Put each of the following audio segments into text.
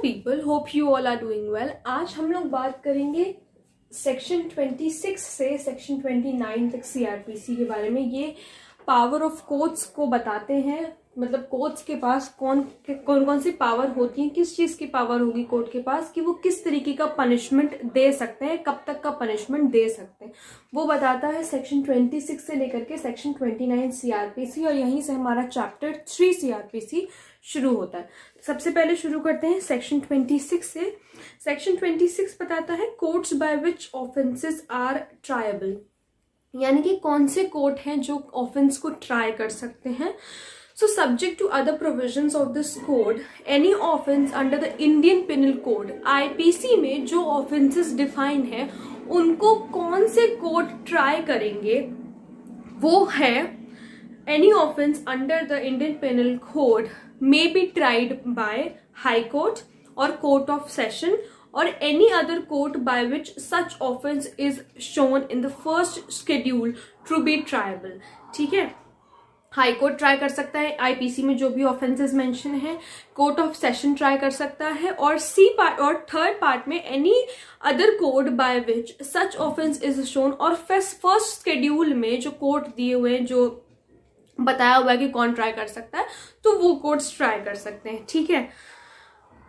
people, hope you all are doing well. आज हम लोग बात करेंगे सेक्शन 26 से सेक्शन 29 तक सीआरपीसी के बारे में। ये पावर ऑफ कोर्ट्स को बताते हैं, मतलब कोर्ट्स के पास कौन कौन सी पावर होती है, किस चीज की पावर होगी कोर्ट के पास कि वो किस तरीके का पनिशमेंट दे सकते हैं, कब तक का पनिशमेंट दे सकते हैं, वो बताता है सेक्शन 26 से लेकर के सेक्शन 29 सीआरपीसी। और यहीं से हमारा चैप्टर 3 सीआरपीसी शुरू होता है। सबसे पहले शुरू करते हैं सेक्शन 26 से। सेक्शन 26 बताता है courts by which offences are triable, यानी कि कौन से कोर्ट हैं जो ऑफेंस को ट्राई कर सकते हैं। So subject to other provisions of this code, any offense under the Indian Penal Code IPC में जो offenses define है उनको कौन से कोर्ट ट्राई करेंगे, वो है any offense under the Indian Penal Code may be tried by High Court or Court of Session or any other court by which such offense is shown in the first schedule to be triable। ठीक है, high court try कर सकता है IPC में जो भी offences mention है, court of session try कर सकता है, और सी पार्ट और थर्ड पार्ट में any other code bye which such offence is shown, और फर्स्ट शेड्यूल में जो कोर्ट दिए हुए हैं, जो बताया हुआ है कि कौन ट्राई कर सकता है, तो वो कोर्ट्स ट्राई कर सकते हैं। ठीक है,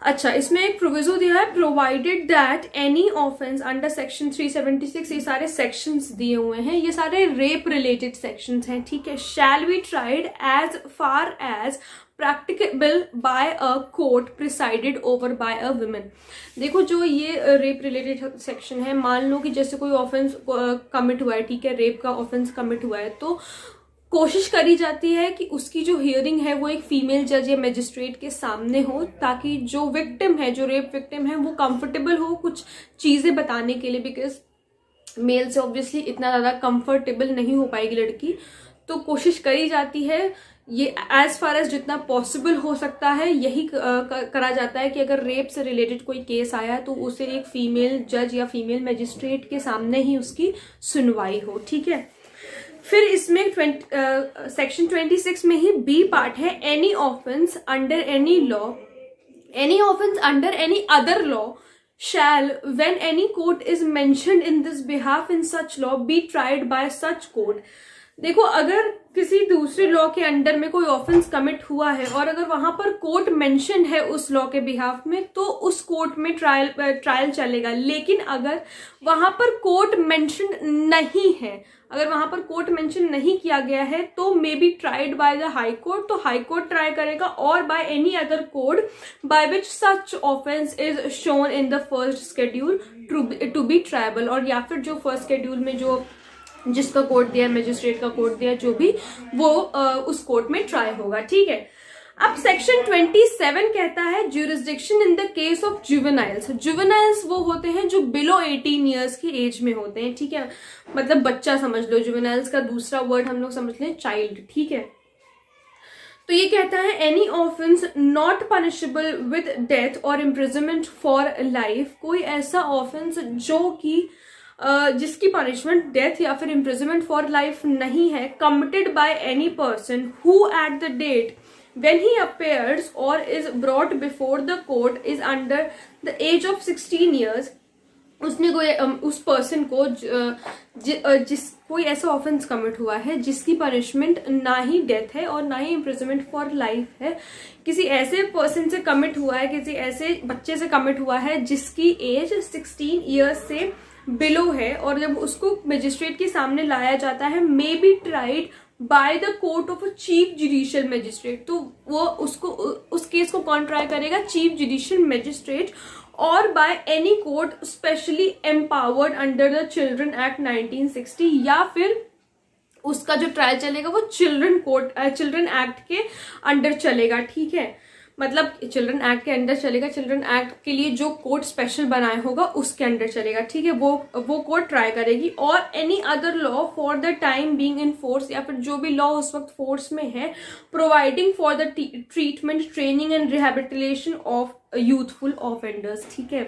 अच्छा, इसमें एक प्रोविजो दिया है, provided that any offence under section 376, ये सारे सेक्शंस दिए हुए हैं, ये सारे रेप रिलेटेड सेक्शंस हैं। ठीक है, shall be tried as far as practicable by a court presided over by a women. देखो, जो ये रेप रिलेटेड सेक्शन है, मान लो कि जैसे कोई ऑफेंस कमिट हुआ है, ठीक है, रेप का ऑफेंस कमिट हुआ है, तो कोशिश करी जाती है कि उसकी जो हियरिंग है वो एक फीमेल जज या मजिस्ट्रेट के सामने हो, ताकि जो विक्टिम है, जो रेप विक्टिम है, वो कंफर्टेबल हो कुछ चीजें बताने के लिए, बिकॉज मेल से ऑब्वियसली इतना ज्यादा कंफर्टेबल नहीं हो पाएगी लड़की। तो कोशिश करी जाती है, ये एज फार एज जितना पॉसिबल हो सकता है यही करा जाता है कि अगर रेप से रिलेटेड कोई केस आया है तो उसे एक फीमेल जज या फीमेल मजिस्ट्रेट के सामने ही उसकी सुनवाई हो। ठीक है, फिर इसमें सेक्शन 26 में ही बी पार्ट है, any offence under any law, any offence under any other law shall when any court is mentioned in this behalf in such law be tried by such court. देखो, अगर किसी दूसरे law के under में कोई offence commit हुआ है और अगर वहां पर कोर्ट मेंशन है उस लॉ के बिहाफ में, तो उस कोर्ट में ट्रायल चलेगा। लेकिन अगर वहां पर कोर्ट मेंशन नहीं है, अगर वहां पर कोर्ट मेंशन नहीं किया गया है, तो may be tried by the high court, तो हाई कोर्ट ट्राई करेगा, और by any other court by which such offence is shown in the first schedule to be triable, और या फिर जो फर्स्ट शेड्यूल में जो जिसका कोर्ट दिया, मजिस्ट्रेट का कोर्ट दिया, जो भी, वो उस कोर्ट में ट्राई होगा। ठीक है, अब सेक्शन 27 कहता है jurisdiction in the case of juveniles. Juveniles वो होते हैं जो बिलो 18 ईयर्स की एज में होते हैं। ठीक है, मतलब बच्चा समझ लो, जुवेनाइल्स का दूसरा वर्ड हम लोग समझ लें चाइल्ड। ठीक है, तो ये कहता है any offence not punishable with death और इम्प्रिजनमेंट फॉर लाइफ, कोई ऐसा ऑफेंस जो कि जिसकी पनिशमेंट डेथ या फिर इम्प्रिजनमेंट फॉर लाइफ नहीं है, committed by any person who at the date when he appears or is brought before the court is under the age of 16 years, उसने कोई उस पर्सन को जिस कोई ऐसा ऑफेंस कमिट हुआ है जिसकी पनिशमेंट ना ही डेथ है और ना ही इम्प्रिजनमेंट फॉर लाइफ है, किसी ऐसे पर्सन से कमिट हुआ है, किसी ऐसे बच्चे से कमिट हुआ है जिसकी एज 16 ईयर्स से बिलो है, और जब उसको मजिस्ट्रेट के सामने लाया जाता है, मे be tried by the court of a chief judicial magistrate, तो वो उसको उस केस को कौन ट्राई करेगा, चीफ जुडिशियल मजिस्ट्रेट, और by any court specially empowered under the children act 1960, या फिर उसका जो ट्रायल चलेगा वो चिल्ड्रन एक्ट के अंडर चलेगा। ठीक है, मतलब चिल्ड्रन एक्ट के अंडर चलेगा, चिल्ड्रन एक्ट के लिए जो कोर्ट स्पेशल बनाया होगा उसके अंडर चलेगा। ठीक है, वो कोर्ट ट्राई करेगी, और any other law for the time being in force, या फिर जो भी लॉ उस वक्त फोर्स में है, providing for the treatment, training and rehabilitation of youthful offenders. ठीक है,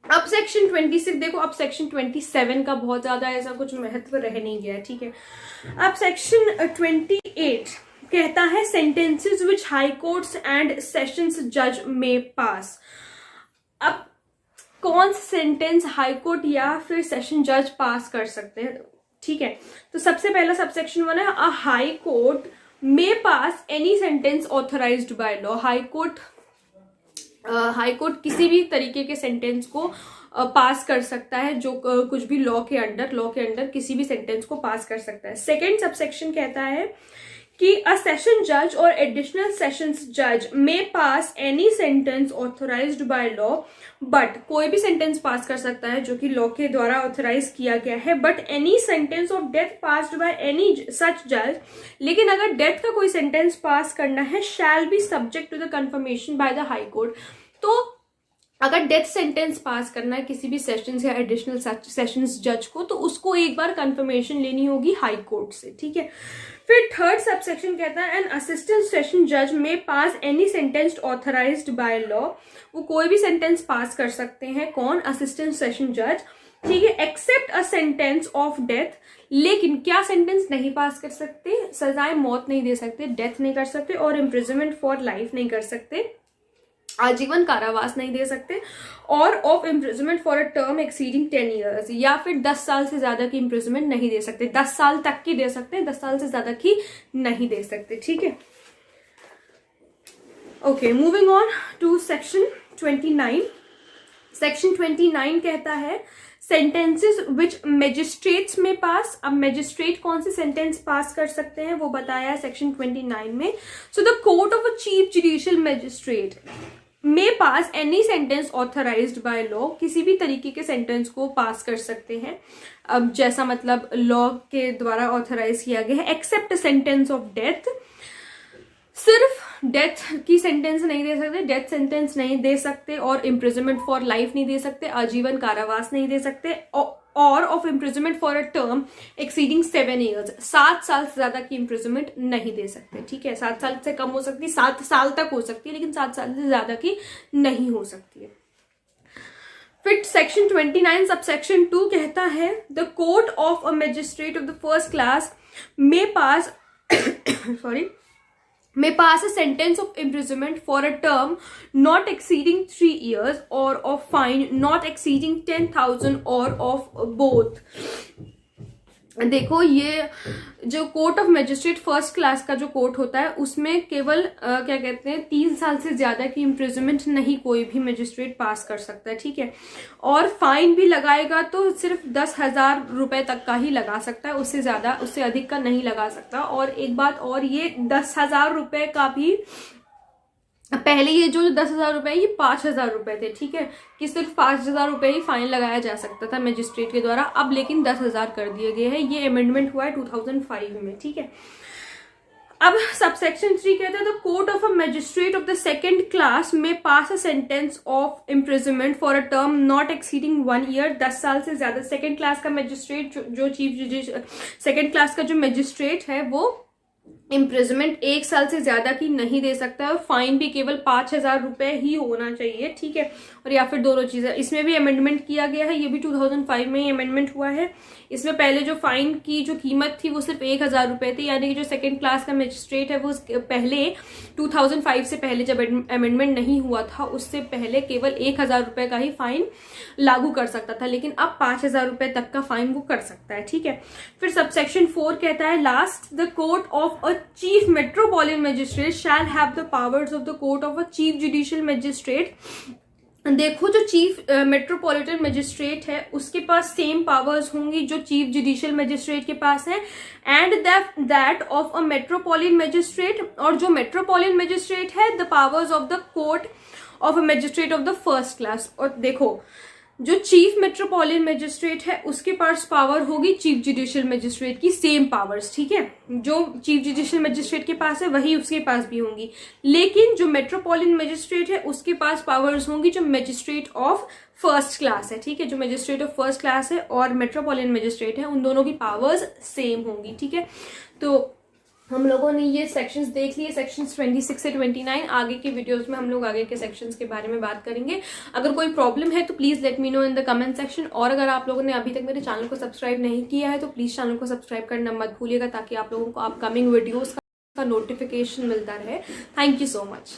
अब सेक्शन 26 देखो, अब सेक्शन 27 का बहुत ज्यादा ऐसा कुछ महत्व रह नहीं गया। ठीक है, अब सेक्शन 28 कहता है sentences which high courts and sessions जज में पास। अब कौन सा सेंटेंस हाई कोर्ट या फिर सेशन जज पास कर सकते हैं, ठीक है। तो सबसे पहला सबसेक्शन 1 है a high court may pass any sentence authorised by law. High court किसी भी तरीके के सेंटेंस को पास कर सकता है जो कुछ भी लॉ के अंडर किसी भी सेंटेंस को पास कर सकता है। सेकेंड सबसेक्शन कहता है कि अ सेशन जज और एडिशनल सेशंस जज may pass any sentence authorised by law, but कोई भी सेंटेंस पास कर सकता है जो कि लॉ के द्वारा ऑथराइज किया गया है, but any sentence of death passed by any such जज, लेकिन अगर डेथ का कोई सेंटेंस पास करना है shall be subject to the confirmation by the high court. तो अगर डेथ सेंटेंस पास करना है किसी भी सेशंस या एडिशनल सेशंस जज को, तो उसको एक बार कंफर्मेशन लेनी होगी हाई कोर्ट से, ठीक है। फिर थर्ड सबसेक्शन कहता है एन असिस्टेंट सेशन जज may pass any sentence authorised by law. वो कोई भी सेंटेंस पास कर सकते हैं, कौन, असिस्टेंट सेशन जज, ठीक है, except a sentence of death. लेकिन क्या सेंटेंस नहीं पास कर सकते, सजाए मौत नहीं दे सकते, डेथ नहीं कर सकते, और इम्प्रिजनमेंट फॉर लाइफ नहीं कर सकते, आजीवन कारावास नहीं दे सकते, और of imprisonment for a term exceeding 10 years, या फिर 10 साल से ज्यादा की इम्प्रिजनमेंट नहीं दे सकते। 10 साल तक की दे सकते हैं, 10 साल से ज्यादा की नहीं दे सकते, ठीक है। Okay, moving on to section 29। Section 29 कहता है सेंटेंसेस विच मैजिस्ट्रेट्स में पास। अब मैजिस्ट्रेट कौन से सेंटेंस पास कर सकते हैं वो बताया है सेक्शन 29 में। So the court of a chief judicial magistrate may pass any sentence authorised by law. किसी भी तरीके के सेंटेंस को पास कर सकते हैं, अब जैसा मतलब लॉ के द्वारा ऑथराइज किया गया है, एक्सेप्ट सेंटेंस ऑफ डेथ। सिर्फ डेथ की सेंटेंस नहीं दे सकते, डेथ सेंटेंस नहीं दे सकते, और इम्प्रिजनमेंट फॉर लाइफ नहीं दे सकते, आजीवन कारावास नहीं दे सकते, और of imprisonment for a term exceeding 7 years, 7 साल से ज्यादा की इम्प्रिजनमेंट नहीं दे सकते, ठीक है। 7 साल से कम हो सकती है, 7 साल तक हो सकती है, लेकिन 7 साल से ज्यादा की नहीं हो सकती है। फिर सेक्शन 29 सबसेक्शन 2 कहता है the court of a magistrate of the first class may pass may pass a sentence of imprisonment for a term not exceeding 3 years, or of fine not exceeding 10,000, or of both। देखो, ये जो court of magistrate first class का जो court होता है उसमें केवल क्या कहते हैं 3 साल से ज्यादा की इम्प्रिजनमेंट नहीं कोई भी मैजिस्ट्रेट पास कर सकता है, ठीक है। और फाइन भी लगाएगा तो सिर्फ 10,000 रुपए तक का ही लगा सकता है, उससे ज्यादा, उससे अधिक का नहीं लगा सकता। और एक बात और, ये 10,000 रुपए का भी, पहले ये जो 10,000 रुपए ये 5,000 रुपए थे, ठीक है, कि सिर्फ 5,000 रुपए ही फाइन लगाया जा सकता था मैजिस्ट्रेट के द्वारा, अब लेकिन 10,000 कर दिए गए हैं। ये अमेंडमेंट हुआ है 2005 में, ठीक है। अब सबसेक्शन 3 कहता है the court of a magistrate of the second class may pass a sentence of imprisonment for a term not exceeding 1 year. 10 साल से ज्यादा सेकेंड क्लास का मैजिस्ट्रेट, जो चीफ जज सेकेंड क्लास का जो मैजिस्ट्रेट है वो इम्प्रिजनमेंट 1 साल से ज्यादा की नहीं दे सकता है, और फाइन भी केवल 5,000 रुपए ही होना चाहिए, ठीक है। और या फिर दोनों चीजें, इसमें भी अमेंडमेंट किया गया है, ये भी 2005 में ही अमेंडमेंट हुआ है। इसमें पहले जो फाइन की जो कीमत थी वो सिर्फ 1,000 रुपए थी, यानी कि जो सेकंड क्लास का मैजिस्ट्रेट है वो पहले 2005 से पहले जब अमेंडमेंट नहीं हुआ था उससे पहले केवल 1,000 रुपए का ही फाइन लागू कर सकता था, लेकिन अब 5,000 रुपए तक का फाइन वो कर सकता है, ठीक है। फिर सबसेक्शन 4 कहता है last the court of a chief metropolitan magistrate shall have the powers of the court of a chief judicial magistrate. देखो, जो चीफ मेट्रोपॉलिटन मैजिस्ट्रेट है उसके पास सेम पावर्स होंगी जो चीफ जुडिशियल मैजिस्ट्रेट के पास है, and that of a metropolitan magistrate. और जो मेट्रोपॉलिटन मैजिस्ट्रेट है the powers of the court of a magistrate of the first class. और देखो, जो चीफ मेट्रोपॉलिटन मैजिस्ट्रेट है उसके पास पावर होगी चीफ जुडिशियल मैजिस्ट्रेट की, सेम पावर्स, ठीक है। जो चीफ जुडिशियल मैजिस्ट्रेट के पास है वही उसके पास भी होंगी, लेकिन जो मेट्रोपॉलिटन मैजिस्ट्रेट है उसके पास पावर्स होंगी जो मैजिस्ट्रेट ऑफ फर्स्ट क्लास है, ठीक है। जो मैजिस्ट्रेट ऑफ फर्स्ट क्लास है और मेट्रोपॉलिटन मैजिस्ट्रेट है उन दोनों की पावर्स सेम होंगी, ठीक है। तो हम लोगों ने ये सेक्शंस देख लिए, सेक्शंस 26 से 29। आगे के वीडियोस में हम लोग आगे के सेक्शंस के बारे में बात करेंगे। अगर कोई प्रॉब्लम है तो please let me know in the comment section, और अगर आप लोगों ने अभी तक मेरे चैनल को सब्सक्राइब नहीं किया है तो प्लीज चैनल को सब्सक्राइब करना मत भूलिएगा, ताकि आप लोगों को अपकमिंग वीडियोस का नोटिफिकेशन मिलता रहे। Thank you so much.